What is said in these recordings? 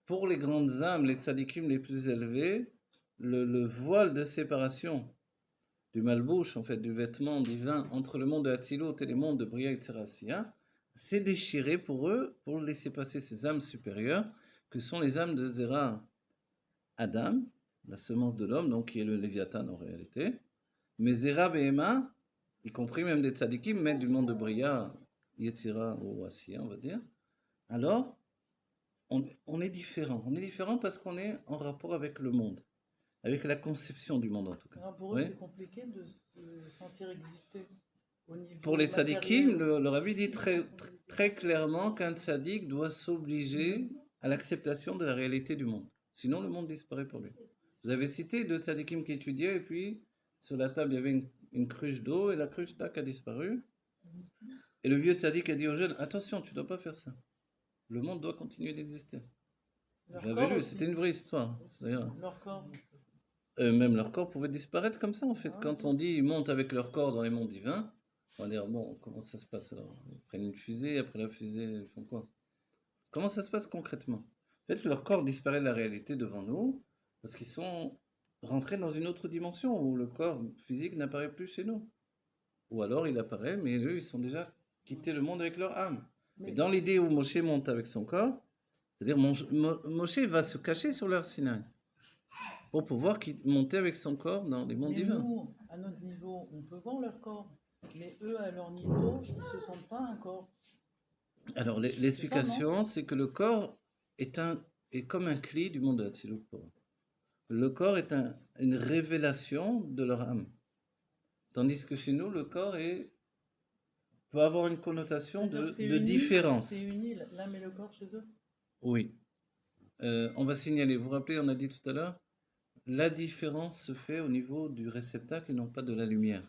pour les grandes âmes, les tzadikim les plus élevés, le voile de séparation du malbouche, en fait, du vêtement divin entre le monde de Hatzilut et le monde de Bria et Tserassia, s'est déchiré pour eux, pour laisser passer ces âmes supérieures, que sont les âmes de Zera Adam, la semence de l'homme, donc qui est le Léviathan en réalité, mais Zera Behema, y compris même des tzadikim, mais du monde de Bria, Yetzira ou Assia, on va dire. Alors, on est différent. On est différent parce qu'on est en rapport avec le monde, avec la conception du monde en tout cas. Alors pour eux, Oui. c'est compliqué de se sentir exister au niveau Pour les tzadikim, matériel. le rabbi dit très clairement qu'un tzadik doit s'obliger à l'acceptation de la réalité du monde. Sinon, le monde disparaît pour lui. Vous avez cité deux tzadikim qui étudiaient, et puis sur la table, il y avait une cruche d'eau, et la cruche, tac, a disparu. Et le vieux tzadik a dit aux jeunes, attention, tu ne dois pas faire ça. Le monde doit continuer d'exister. J'avais lu, c'était une vraie histoire. Leur corps. Même leur corps pouvait disparaître comme ça, en fait. Quand on dit ils montent avec leur corps dans les mondes divins, on va dire, bon, comment ça se passe alors? Ils prennent une fusée, après la fusée, ils font quoi? Comment ça se passe concrètement? Peut-être que leur corps disparaît de la réalité devant nous, parce qu'ils sont rentrés dans une autre dimension où le corps physique n'apparaît plus chez nous. Ou alors il apparaît, mais eux, ils sont déjà quittés le monde avec leur âme. Mais dans l'idée où Moshe monte avec son corps, c'est-à-dire Moshe va se cacher sur leur Sinaï pour pouvoir monter avec son corps dans les mondes divins. Nous, à notre niveau, on peut voir leur corps, mais eux, à leur niveau, ils ne se sentent pas un corps. Alors l'explication, c'est que le corps est comme un cli du monde de Hatzilut pour eux. Le corps est une révélation de leur âme. Tandis que chez nous, le corps peut avoir une connotation de différence. C'est uni, l'âme et le corps chez eux? Oui. On va signaler, vous vous rappelez, on a dit tout à l'heure, la différence se fait au niveau du réceptacle et non pas de la lumière.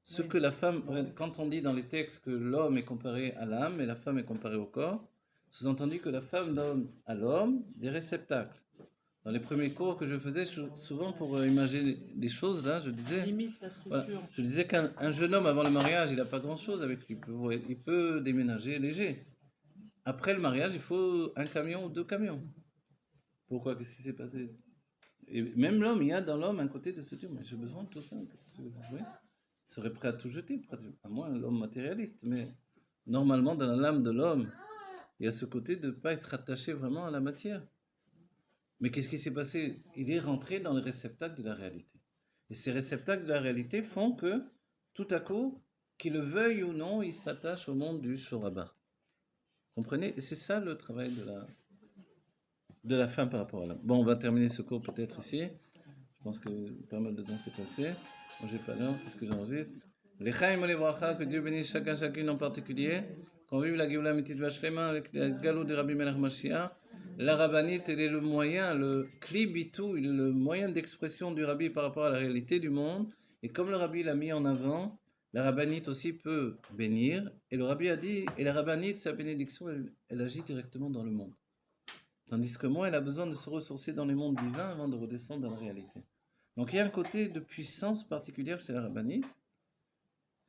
Ce que la femme, quand on dit dans les textes que l'homme est comparé à l'âme et la femme est comparée au corps, sous-entendu que la femme donne à l'homme des réceptacles. Dans les premiers cours que je faisais, souvent pour imaginer des choses, là, je disais, limite la structure. Voilà, je disais qu'un jeune homme avant le mariage, il n'a pas grand-chose avec lui. Il peut déménager léger. Après le mariage, il faut un camion ou deux camions. Pourquoi? Qu'est-ce qui s'est passé? Et même l'homme, il y a dans l'homme un côté de se dire, mais j'ai besoin de tout ça. Il serait prêt à tout jeter, à moins l'homme matérialiste. Mais normalement, dans l'âme de l'homme, il y a ce côté de ne pas être attaché vraiment à la matière. Mais qu'est-ce qui s'est passé? Il est rentré dans le réceptacle de la réalité. Et ces réceptacles de la réalité font que, tout à coup, qu'il le veuille ou non, il s'attache au monde du Shoraba. Comprenez? Et c'est ça le travail de la femme par rapport à l'homme. Bon, on va terminer ce cours peut-être ici. Je pense que pas mal de temps s'est passé. Moi, j'ai pas l'heure puisque j'enregistre. Les Chaim et les Bracha, que Dieu bénisse chacune en particulier. Qu'on vive la Géoula Mitit Vashlema avec le galop de Rabbi Melech Mashiach. La rabbinite, elle est le moyen, le kli bitou, le moyen d'expression du rabbi par rapport à la réalité du monde. Et comme le rabbi l'a mis en avant, la rabbinite aussi peut bénir. Et le rabbi a dit, et la rabbinite, sa bénédiction, elle agit directement dans le monde. Tandis que moi, elle a besoin de se ressourcer dans les mondes divins avant de redescendre dans la réalité. Donc il y a un côté de puissance particulière chez la rabbinite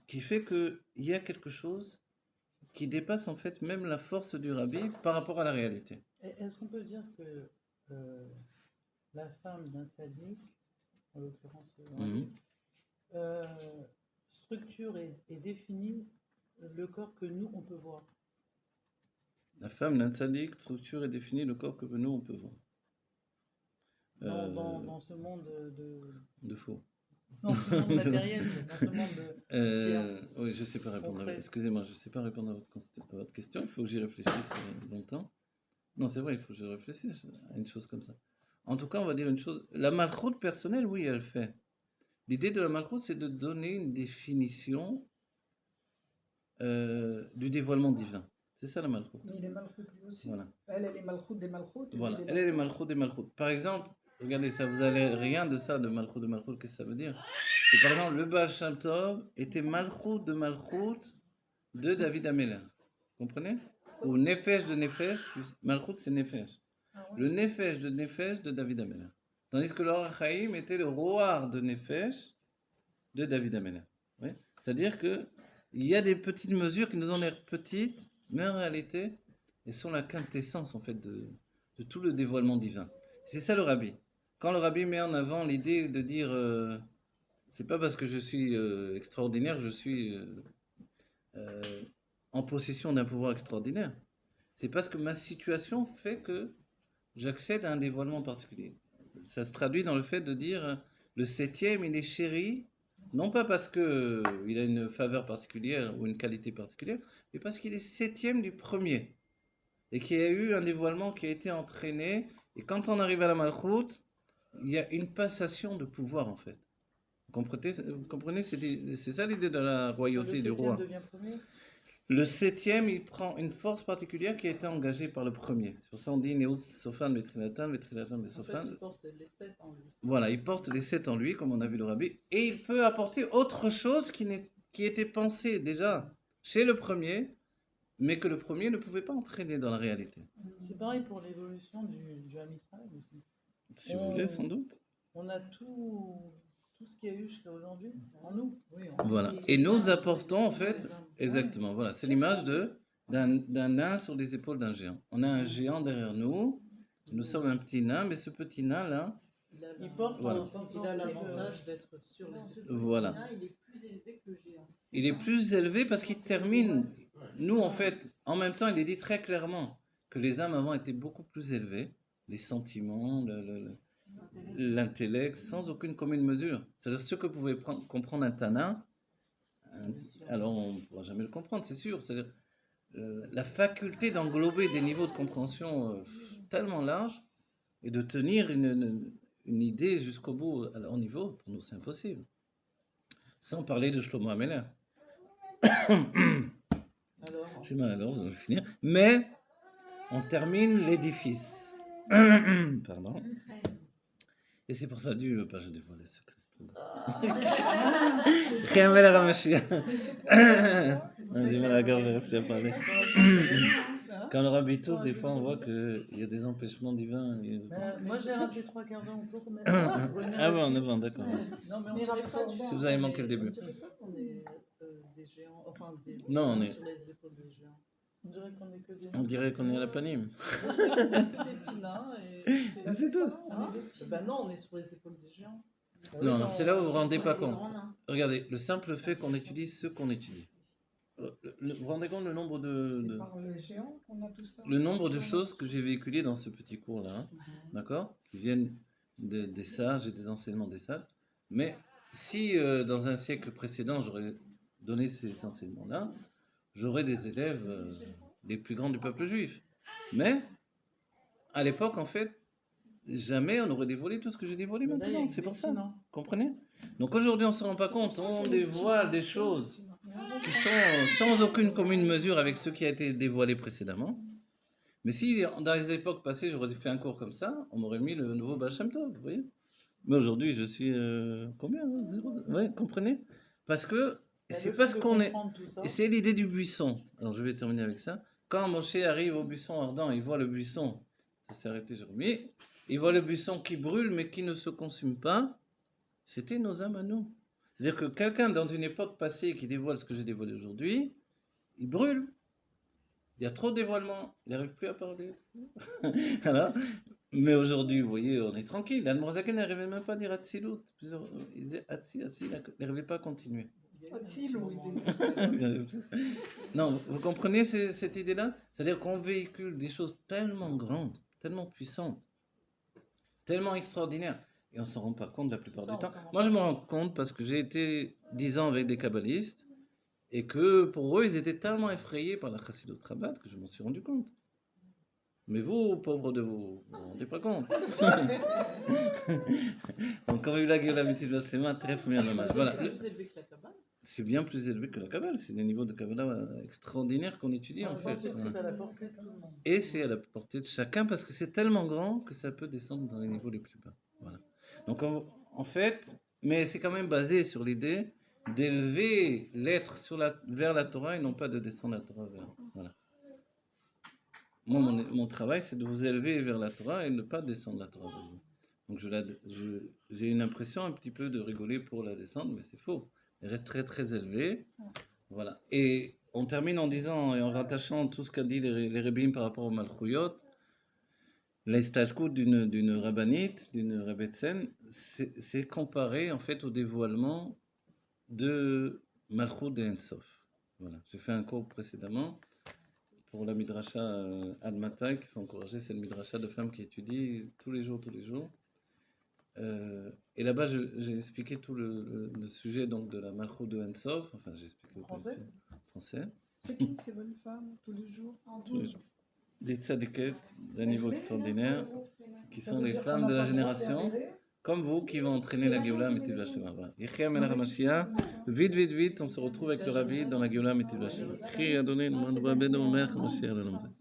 qui fait qu'il y a quelque chose qui dépasse en fait même la force du rabbi par rapport à la réalité. Est-ce qu'on peut dire que la femme d'un tzaddik, en l'occurrence, structure et définit le corps que nous, on peut voir? La femme d'un tzaddik structure et définit le corps que nous, on peut voir. Dans ce monde de faux. Dans ce monde matériel, dans ce monde oui, je ne sais pas répondre. Excusez-moi, je ne sais pas répondre à votre question. Il faut que j'y réfléchisse longtemps. Non, c'est vrai, il faut que je réfléchisse à une chose comme ça. En tout cas, on va dire une chose. La malchoute personnelle, oui, elle fait. L'idée de la malchoute, c'est de donner une définition du dévoilement divin. C'est ça la malchoute. Mais les malchoutes lui aussi. Voilà. Elle est malchoute des malchoutes. Voilà, elle est les malchoutes des malchoutes. Par exemple, regardez ça, vous n'avez rien de ça, de malchoute, qu'est-ce que ça veut dire? Et par exemple, le Baal Shem Tov était malchoute de David Améler. Comprenez? Ou Nefesh de Nefesh, plus malchoute c'est Nefesh. Ah ouais. Le Nefesh de David Améler. Tandis que le Or HaChaim était le Roar de Nefesh de David Améler. Oui? C'est-à-dire qu'il y a des petites mesures qui nous ont l'air petites, mais en réalité, elles sont la quintessence en fait de tout le dévoilement divin. C'est ça le rabbi. Quand le rabbi met en avant l'idée de dire c'est pas parce que je suis extraordinaire que je suis euh, en possession d'un pouvoir extraordinaire. C'est parce que ma situation fait que j'accède à un dévoilement particulier. Ça se traduit dans le fait de dire le septième, il est chéri, non pas parce qu'il a une faveur particulière ou une qualité particulière, mais parce qu'il est septième du premier. Et qu'il y a eu un dévoilement qui a été entraîné. Et quand on arrive à la Malchoute, il y a une passation de pouvoir en fait. Vous comprenez, c'est ça l'idée de la royauté du roi. Devient premier. Le septième, il prend une force particulière qui a été engagée par le premier. C'est pour ça qu'on dit Neus Sofan Vetrilatan, Vetrilatan Vesofan. En fait, il porte les 7 en lui. Voilà, il porte les 7 en lui, comme on a vu le rabbi, et il peut apporter autre chose qui était pensé déjà chez le premier, mais que le premier ne pouvait pas entraîner dans la réalité. C'est pareil pour l'évolution du Ham Israël aussi. Si vous voulez, sans doute. On a tout ce qu'il y a eu jusqu'à aujourd'hui en nous. Oui, Voilà. Et nous apportons en fait, exactement, voilà, c'est l'image d'un nain sur les épaules d'un géant. On a un géant derrière nous, nous sommes un petit nain, mais ce petit nain là, il porte voilà. il a l'avantage d'être sur les épaules. Voilà. Il est plus élevé que le géant. Il est plus élevé parce qu'il termine. Nous, en fait, en même temps, il est dit très clairement que les âmes avant étaient beaucoup plus élevées, les sentiments, l'intellect, sans aucune commune mesure. C'est-à-dire ce que pouvait comprendre un Tana, alors on ne pourra jamais le comprendre, c'est sûr. C'est-à-dire la faculté d'englober des niveaux de compréhension tellement larges et de tenir une idée jusqu'au bout à leur niveau, pour nous, c'est impossible. Sans parler de Shlomo Ameler. J'ai mal à la gorge, je vais finir. Mais on termine l'édifice. Pardon. Et c'est pour ça, Dieu ne veut pas que je dévoile les secrets. J'ai mal à la gorge, j'arrive plus à parler. Quand on rabbi tous, des fois on voit qu'il y a des empêchements divins. Moi j'ai raté 3 quarts d'heure, on peut remettre. Ah bon, on est bon, d'accord. Non, mais on dirait pas Si vous avez manqué le début. On dirait pas qu'on est des géants, enfin des Non, on est. sur les épaules des géants. On dirait qu'on est que des On dirait qu'on est à la panime. des petits nains et C'est tout. Ben non, on est sur les épaules des géants. Non, non, c'est là où vous ne vous rendez pas compte. Regardez, le simple fait qu'on étudie ce qu'on étudie. Vous vous rendez compte le nombre C'est par le géant qu'on a tout ça. le nombre de choses que j'ai véhiculées dans ce petit cours-là, hein, d'accord, qui viennent des sages et des enseignements des sages. Mais si dans un siècle précédent j'aurais donné ces enseignements-là, j'aurais des élèves les plus grands du peuple juif. Mais à l'époque, en fait, jamais on aurait dévoilé tout ce que j'ai dévoilé maintenant. C'est pour ça, comprenez? Donc aujourd'hui, on ne se rend pas compte, on dévoile des choses qui sont sans aucune commune mesure avec ce qui a été dévoilé précédemment. Mais si dans les époques passées, j'aurais fait un cours comme ça, on m'aurait mis le nouveau Baal Shem Tov, vous voyez. Mais aujourd'hui, je suis combien, hein, 0, ouais, comprenez? Parce que c'est parce qu'on est. Et c'est l'idée du buisson. Alors je vais terminer avec ça. Quand Moshe arrive au buisson ardent, il voit le buisson. Ça s'est arrêté aujourd'hui. Il voit le buisson qui brûle mais qui ne se consume pas. C'était nos âmes à nous. C'est-à-dire que quelqu'un dans une époque passée qui dévoile ce que j'ai dévoilé aujourd'hui, il brûle. Il y a trop de dévoilement. Il n'arrive plus à parler. Alors, mais aujourd'hui, vous voyez, on est tranquille. L'Admorazaken n'arrivait même pas à dire Atzilut. Il disait Atzi, il n'arrivait pas à continuer. Non, vous comprenez cette idée-là? C'est-à-dire qu'on véhicule des choses tellement grandes, tellement puissantes, tellement extraordinaires. Et on ne s'en rend pas compte la plupart du temps. Moi, je me rends compte parce que j'ai été 10 ans avec des kabbalistes et que pour eux, ils étaient tellement effrayés par la Chassidut Rabat que je m'en suis rendu compte. Mais vous, pauvres de vous, vous ne vous rendez pas compte. Donc, quand on a eu la gueule l'habitude de schéma, très bien dommage. Voilà. C'est bien plus élevé que la Kabbale. C'est des niveaux de Kabbalah extraordinaires qu'on étudie en fait. Et c'est à la portée de chacun parce que c'est tellement grand que ça peut descendre dans les niveaux les plus bas. Voilà. Donc en fait, mais c'est quand même basé sur l'idée d'élever l'être vers la Torah et non pas de descendre la Torah vers. Voilà. Moi, mon travail, c'est de vous élever vers la Torah et ne pas descendre la Torah vers vous. Donc j'ai une impression un petit peu de rigoler pour la descendre, mais c'est faux. Elle reste très très élevée. Voilà. Et on termine en disant et en rattachant tout ce qu'a dit les Rebbeim par rapport au Malchouyot, l'estalkout d'une rabbinite, d'une Rebbetzen, c'est comparé en fait au dévoilement de Malchut de Ensof. Voilà, j'ai fait un cours précédemment pour la Midrasha Admatai, qu'il faut encourager, c'est le Midrasha de femmes qui étudient tous les jours. Et là-bas, j'ai expliqué tout le sujet donc, de la Malchut de Ensof, enfin j'ai expliqué au français. C'est qui ces bonnes femmes tous les jours? Tous les jours. Des tzadikets d'un niveau extraordinaire, qui Ça sont veut les dire qu'on femmes n'a de la pas le droit génération, d'errer? comme vous, qui vont entraîner la Géoula Mitiv Vashema. Yechia Melech HaMashiach, vite, on se retrouve avec le Rabbi dans la Géoula Mitiv Vashema. Crie Adonai, Melech HaMashiach.